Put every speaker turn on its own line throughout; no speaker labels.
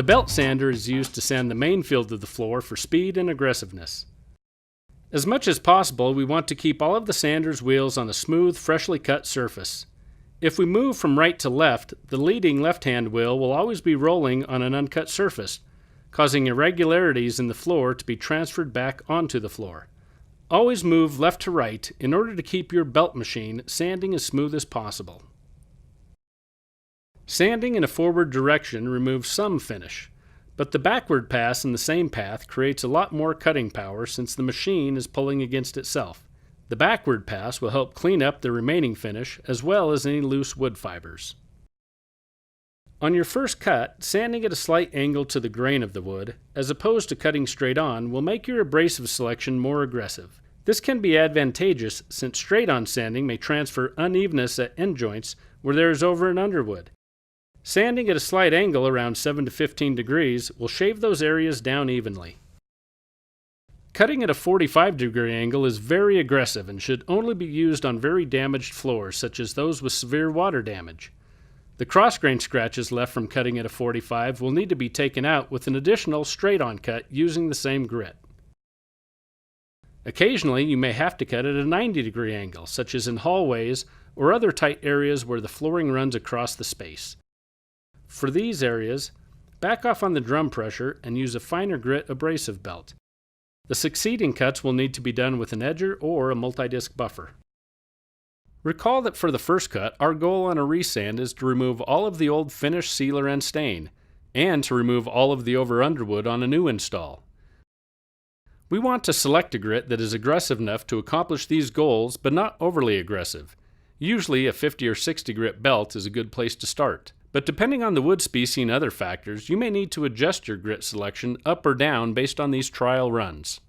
belt sander is used to sand the main field of the floor for speed and aggressiveness. As much as possible, we want to keep all of the sander's wheels on a smooth, freshly cut surface. If we move from right to left, the leading left-hand wheel will always be rolling on an uncut surface, causing irregularities in the floor to be transferred back onto the floor. Always move left to right in order to keep your belt machine sanding as smooth as possible. Sanding in a forward direction removes some finish, but the backward pass in the same path creates a lot more cutting power since the machine is pulling against itself. The backward pass will help clean up the remaining finish as well as any loose wood fibers. On your first cut, sanding at a slight angle to the grain of the wood, as opposed to cutting straight on, will make your abrasive selection more aggressive. This can be advantageous since straight-on sanding may transfer unevenness at end joints where there is over and underwood. Sanding at a slight angle around 7 to 15 degrees will shave those areas down evenly. Cutting at a 45-degree angle is very aggressive and should only be used on very damaged floors such as those with severe water damage. The cross-grain scratches left from cutting at a 45 will need to be taken out with an additional straight-on cut using the same grit. Occasionally, you may have to cut at a 90-degree angle, such as in hallways or other tight areas where the flooring runs across the space. For these areas, back off on the drum pressure and use a finer grit abrasive belt. The succeeding cuts will need to be done with an edger or a multi-disc buffer. Recall that for the first cut, our goal on a resand is to remove all of the old finish, sealer, and stain, and to remove all of the over-underwood on a new install. We want to select a grit that is aggressive enough to accomplish these goals, but not overly aggressive. Usually a 50 or 60 grit belt is a good place to start. But depending on the wood species and other factors, you may need to adjust your grit selection up or down based on these trial runs.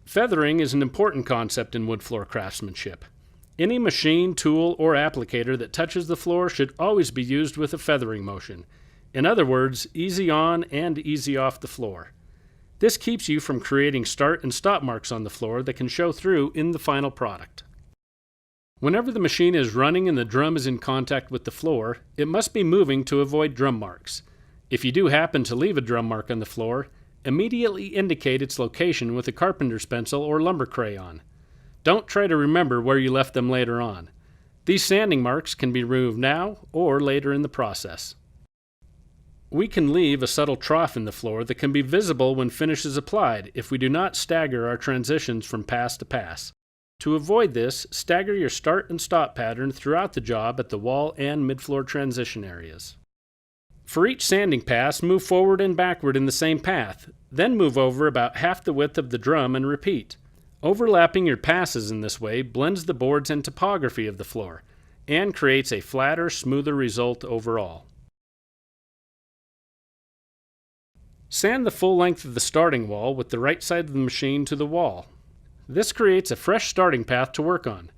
Feathering is an important concept in wood floor craftsmanship. Any machine, tool, or applicator that touches the floor should always be used with a feathering motion. In other words, easy on and easy off the floor. This keeps you from creating start and stop marks on the floor that can show through in the final product. Whenever the machine is running and the drum is in contact with the floor, it must be moving to avoid drum marks. If you do happen to leave a drum mark on the floor, immediately indicate its location with a carpenter's pencil or lumber crayon. Don't try to remember where you left them later on. These sanding marks can be removed now or later in the process. We can leave a subtle trough in the floor that can be visible when finish is applied if we do not stagger our transitions from pass to pass. To avoid this, stagger your start and stop pattern throughout the job at the wall and mid-floor transition areas. For each sanding pass, move forward and backward in the same path, then move over about half the width of the drum and repeat. Overlapping your passes in this way blends the boards and topography of the floor, and creates a flatter, smoother result overall. Sand the full length of the starting wall with the right side of the machine to the wall. This creates a fresh starting path to work on.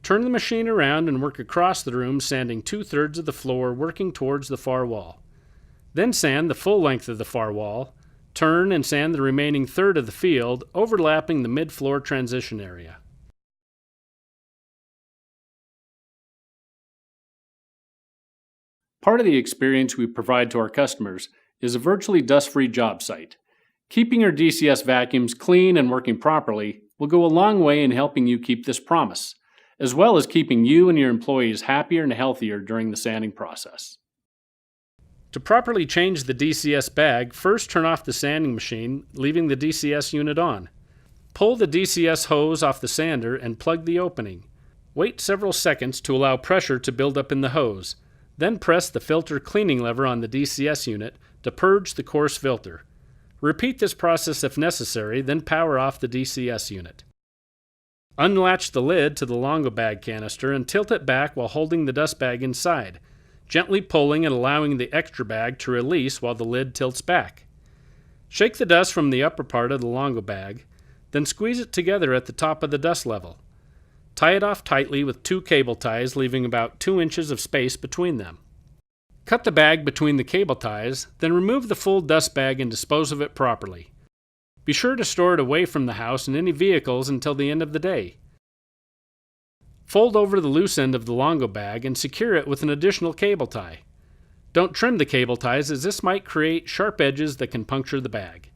Turn the machine around and work across the room, sanding 2/3 of the floor working towards the far wall. Then sand the full length of the far wall. Turn and sand the remaining third of the field, overlapping the mid-floor transition area. Part of the experience we provide to our customers is a virtually dust-free job site. Keeping your DCS vacuums clean and working properly will go a long way in helping you keep this promise, as well as keeping you and your employees happier and healthier during the sanding process. To properly change the DCS bag, first turn off the sanding machine, leaving the DCS unit on. Pull the DCS hose off the sander and plug the opening. Wait several seconds to allow pressure to build up in the hose. Then press the filter cleaning lever on the DCS unit to purge the coarse filter. Repeat this process if necessary, then power off the DCS unit. Unlatch the lid to the Longo bag canister and tilt it back while holding the dust bag inside, gently pulling and allowing the extra bag to release while the lid tilts back. Shake the dust from the upper part of the Longo bag, then squeeze it together at the top of the dust level. Tie it off tightly with 2 cable ties, leaving about 2 inches of space between them. Cut the bag between the cable ties, then remove the full dust bag and dispose of it properly. Be sure to store it away from the house and any vehicles until the end of the day. Fold over the loose end of the Longo bag and secure it with an additional cable tie. Don't trim the cable ties, as this might create sharp edges that can puncture the bag.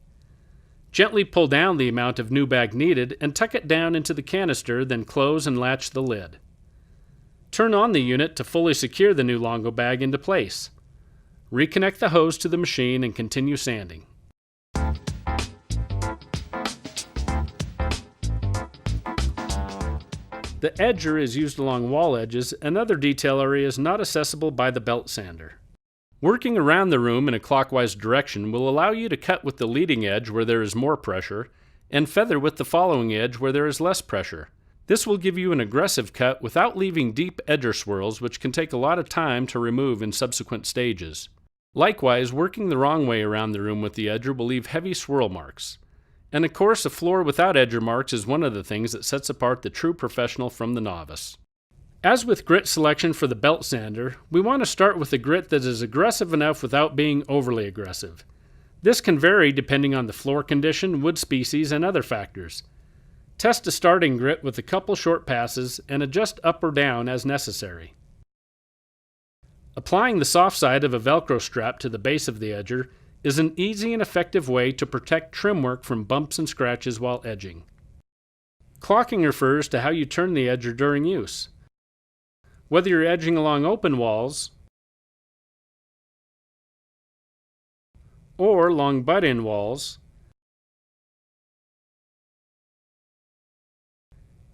Gently pull down the amount of new bag needed and tuck it down into the canister, then close and latch the lid. Turn on the unit to fully secure the new Longo bag into place. Reconnect the hose to the machine and continue sanding. The edger is used along wall edges and other detail areas not accessible by the belt sander. Working around the room in a clockwise direction will allow you to cut with the leading edge where there is more pressure, and feather with the following edge where there is less pressure. This will give you an aggressive cut without leaving deep edger swirls, which can take a lot of time to remove in subsequent stages. Likewise, working the wrong way around the room with the edger will leave heavy swirl marks. And of course, a floor without edger marks is one of the things that sets apart the true professional from the novice. As with grit selection for the belt sander, we want to start with a grit that is aggressive enough without being overly aggressive. This can vary depending on the floor condition, wood species, and other factors. Test a starting grit with a couple short passes and adjust up or down as necessary. Applying the soft side of a Velcro strap to the base of the edger is an easy and effective way to protect trim work from bumps and scratches while edging. Clocking refers to how you turn the edger during use. Whether you're edging along open walls or along butt-in walls,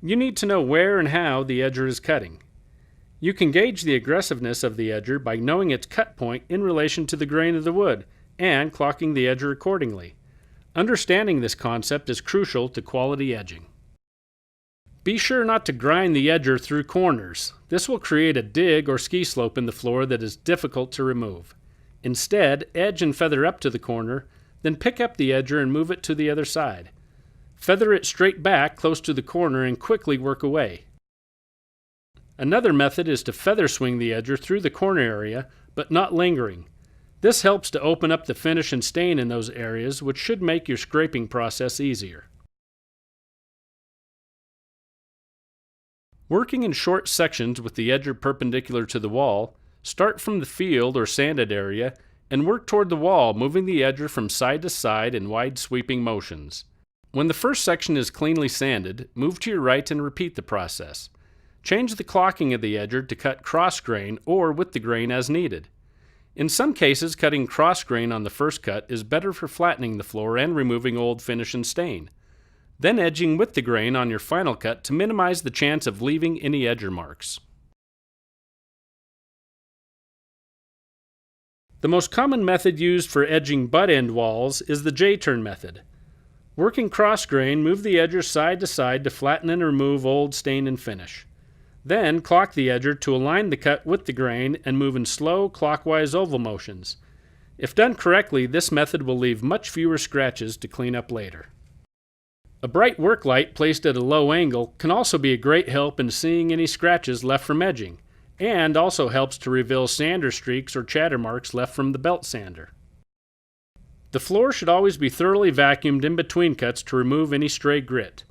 you need to know where and how the edger is cutting. You can gauge the aggressiveness of the edger by knowing its cut point in relation to the grain of the wood and clocking the edger accordingly. Understanding this concept is crucial to quality edging. Be sure not to grind the edger through corners. This will create a dig or ski slope in the floor that is difficult to remove. Instead, edge and feather up to the corner, then pick up the edger and move it to the other side. Feather it straight back close to the corner and quickly work away. Another method is to feather swing the edger through the corner area, but not lingering. This helps to open up the finish and stain in those areas, which should make your scraping process easier. Working in short sections with the edger perpendicular to the wall, start from the field or sanded area and work toward the wall, moving the edger from side to side in wide sweeping motions. When the first section is cleanly sanded, move to your right and repeat the process. Change the clocking of the edger to cut cross grain or with the grain as needed. In some cases, cutting cross grain on the first cut is better for flattening the floor and removing old finish and stain. Then edging with the grain on your final cut to minimize the chance of leaving any edger marks. The most common method used for edging butt-end walls is the J-turn method. Working cross grain, move the edger side to side to flatten and remove old stain and finish. Then clock the edger to align the cut with the grain and move in slow clockwise oval motions. If done correctly, this method will leave much fewer scratches to clean up later. A bright work light placed at a low angle can also be a great help in seeing any scratches left from edging, and also helps to reveal sander streaks or chatter marks left from the belt sander. The floor should always be thoroughly vacuumed in between cuts to remove any stray grit.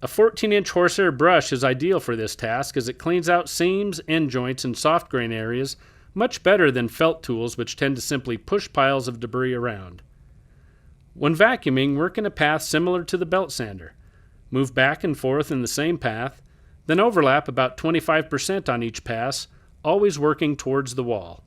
A 14-inch horsehair brush is ideal for this task, as it cleans out seams, end joints, and soft grain areas much better than felt tools, which tend to simply push piles of debris around. When vacuuming, work in a path similar to the belt sander. Move back and forth in the same path, then overlap about 25% on each pass, always working towards the wall.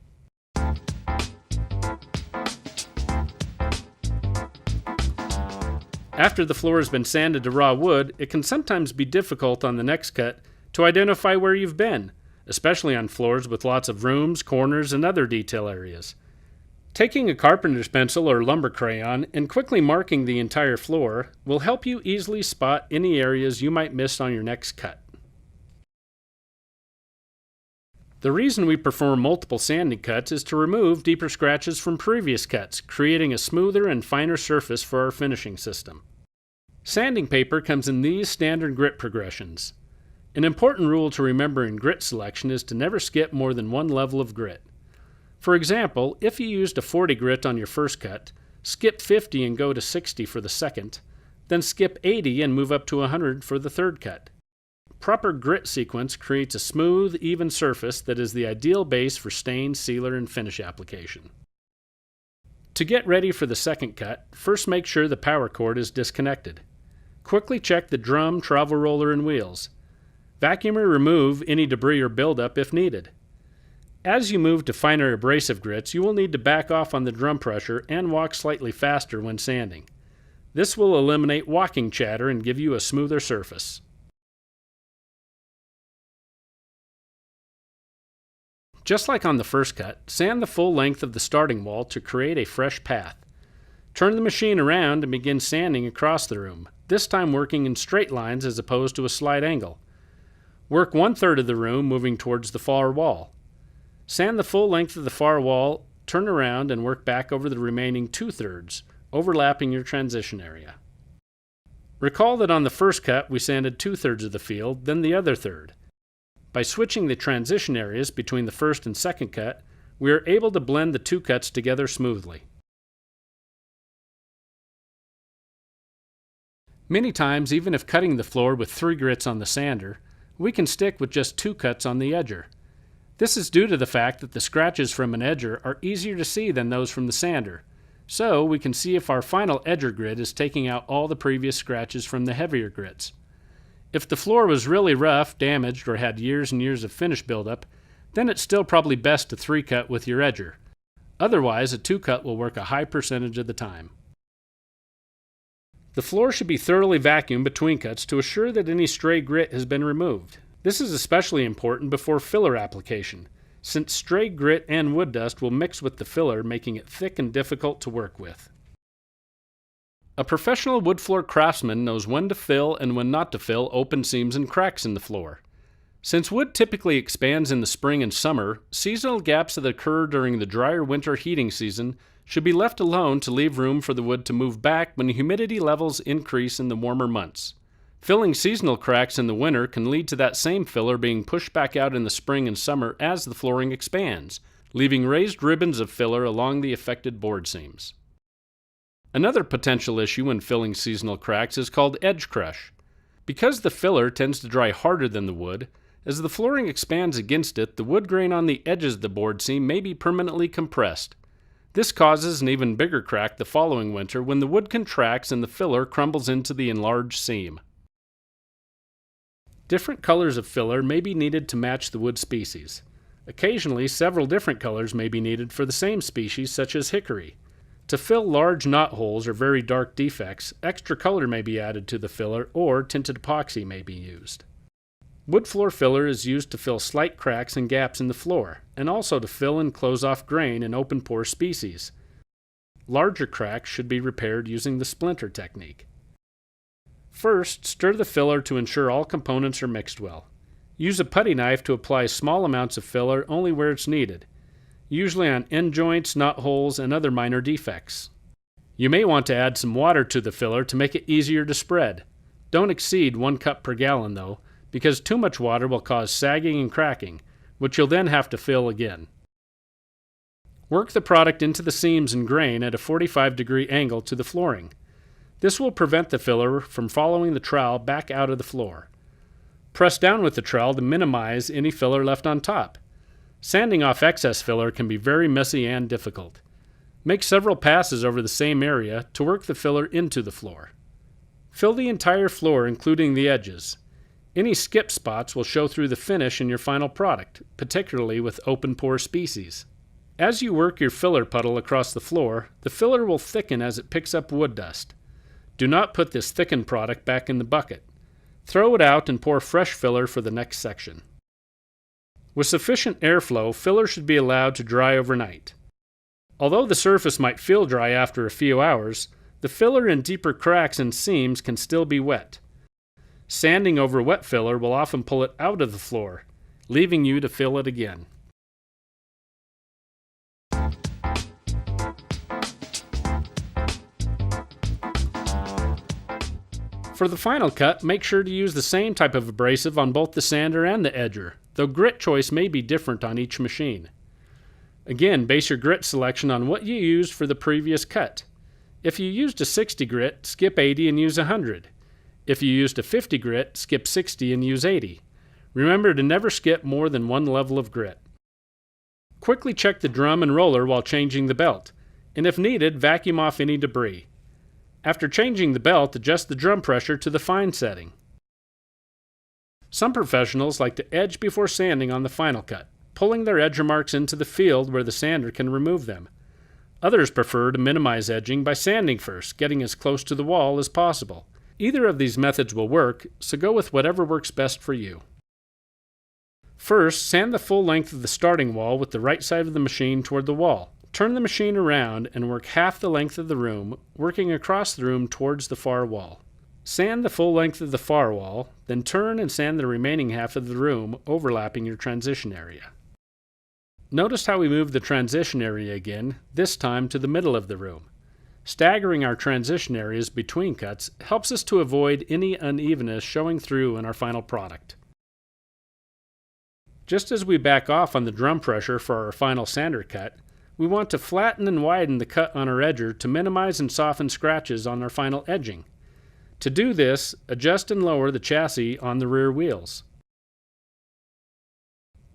After the floor has been sanded to raw wood, it can sometimes be difficult on the next cut to identify where you've been, especially on floors with lots of rooms, corners, and other detail areas. Taking a carpenter's pencil or lumber crayon and quickly marking the entire floor will help you easily spot any areas you might miss on your next cut. The reason we perform multiple sanding cuts is to remove deeper scratches from previous cuts, creating a smoother and finer surface for our finishing system. Sanding paper comes in these standard grit progressions. An important rule to remember in grit selection is to never skip more than one level of grit. For example, if you used a 40 grit on your first cut, skip 50 and go to 60 for the second, then skip 80 and move up to 100 for the third cut. Proper grit sequence creates a smooth, even surface that is the ideal base for stain, sealer, and finish application. To get ready for the second cut, first make sure the power cord is disconnected. Quickly check the drum, travel roller, and wheels. Vacuum or remove any debris or buildup if needed. As you move to finer abrasive grits, you will need to back off on the drum pressure and walk slightly faster when sanding. This will eliminate walking chatter and give you a smoother surface. Just like on the first cut, sand the full length of the starting wall to create a fresh path. Turn the machine around and begin sanding across the room, this time working in straight lines as opposed to a slight angle. Work 1/3 of the room moving towards the far wall. Sand the full length of the far wall, turn around and work back over the remaining 2/3, overlapping your transition area. Recall that on the first cut we sanded 2/3 of the field, then the other third. By switching the transition areas between the first and second cut, we are able to blend the two cuts together smoothly. Many times, even if cutting the floor with 3 grits on the sander, we can stick with just 2 cuts on the edger. This is due to the fact that the scratches from an edger are easier to see than those from the sander, so we can see if our final edger grit is taking out all the previous scratches from the heavier grits. If the floor was really rough, damaged, or had years and years of finish buildup, then it's still probably best to 3-cut with your edger. Otherwise, a 2-cut will work a high percentage of the time. The floor should be thoroughly vacuumed between cuts to assure that any stray grit has been removed. This is especially important before filler application, since stray grit and wood dust will mix with the filler, making it thick and difficult to work with. A professional wood floor craftsman knows when to fill and when not to fill open seams and cracks in the floor. Since wood typically expands in the spring and summer, seasonal gaps that occur during the drier winter heating season should be left alone to leave room for the wood to move back when humidity levels increase in the warmer months. Filling seasonal cracks in the winter can lead to that same filler being pushed back out in the spring and summer as the flooring expands, leaving raised ribbons of filler along the affected board seams. Another potential issue when filling seasonal cracks is called edge crush. Because the filler tends to dry harder than the wood, as the flooring expands against it, the wood grain on the edges of the board seam may be permanently compressed. This causes an even bigger crack the following winter when the wood contracts and the filler crumbles into the enlarged seam. Different colors of filler may be needed to match the wood species. Occasionally, several different colors may be needed for the same species, such as hickory. To fill large knot holes or very dark defects, extra color may be added to the filler or tinted epoxy may be used. Wood floor filler is used to fill slight cracks and gaps in the floor, and also to fill and close off grain in open pore species. Larger cracks should be repaired using the splinter technique. First, stir the filler to ensure all components are mixed well. Use a putty knife to apply small amounts of filler only where it's needed, usually on end joints, knot holes, and other minor defects. You may want to add some water to the filler to make it easier to spread. Don't exceed 1 cup per gallon though, because too much water will cause sagging and cracking, which you'll then have to fill again. Work the product into the seams and grain at a 45-degree angle to the flooring. This will prevent the filler from following the trowel back out of the floor. Press down with the trowel to minimize any filler left on top. Sanding off excess filler can be very messy and difficult. Make several passes over the same area to work the filler into the floor. Fill the entire floor, including the edges. Any skip spots will show through the finish in your final product, particularly with open pore species. As you work your filler puddle across the floor, the filler will thicken as it picks up wood dust. Do not put this thickened product back in the bucket. Throw it out and pour fresh filler for the next section. With sufficient airflow, filler should be allowed to dry overnight. Although the surface might feel dry after a few hours, the filler in deeper cracks and seams can still be wet. Sanding over wet filler will often pull it out of the floor, leaving you to fill it again. For the final cut, make sure to use the same type of abrasive on both the sander and the edger, though grit choice may be different on each machine. Again, base your grit selection on what you used for the previous cut. If you used a 60 grit, skip 80 and use 100. If you used a 50 grit, skip 60 and use 80. Remember to never skip more than one level of grit. Quickly check the drum and roller while changing the belt, and if needed, vacuum off any debris. After changing the belt, adjust the drum pressure to the fine setting. Some professionals like to edge before sanding on the final cut, pulling their edge marks into the field where the sander can remove them. Others prefer to minimize edging by sanding first, getting as close to the wall as possible. Either of these methods will work, so go with whatever works best for you. First, sand the full length of the starting wall with the right side of the machine toward the wall. Turn the machine around and work half the length of the room, working across the room towards the far wall. Sand the full length of the far wall, then turn and sand the remaining half of the room, overlapping your transition area. Notice how we move the transition area again, this time to the middle of the room. Staggering our transition areas between cuts helps us to avoid any unevenness showing through in our final product. Just as we back off on the drum pressure for our final sander cut, we want to flatten and widen the cut on our edger to minimize and soften scratches on our final edging. To do this, adjust and lower the chassis on the rear wheels.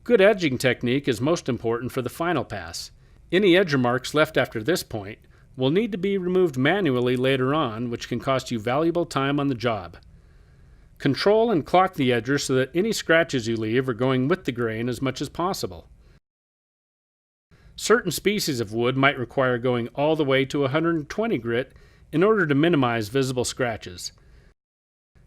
Good edging technique is most important for the final pass. Any edger marks left after this point will need to be removed manually later on, which can cost you valuable time on the job. Control and clock the edger so that any scratches you leave are going with the grain as much as possible. Certain species of wood might require going all the way to 120 grit in order to minimize visible scratches.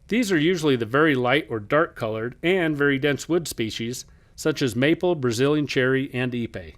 These are usually the very light or dark colored and very dense wood species, such as maple, Brazilian cherry, and ipe.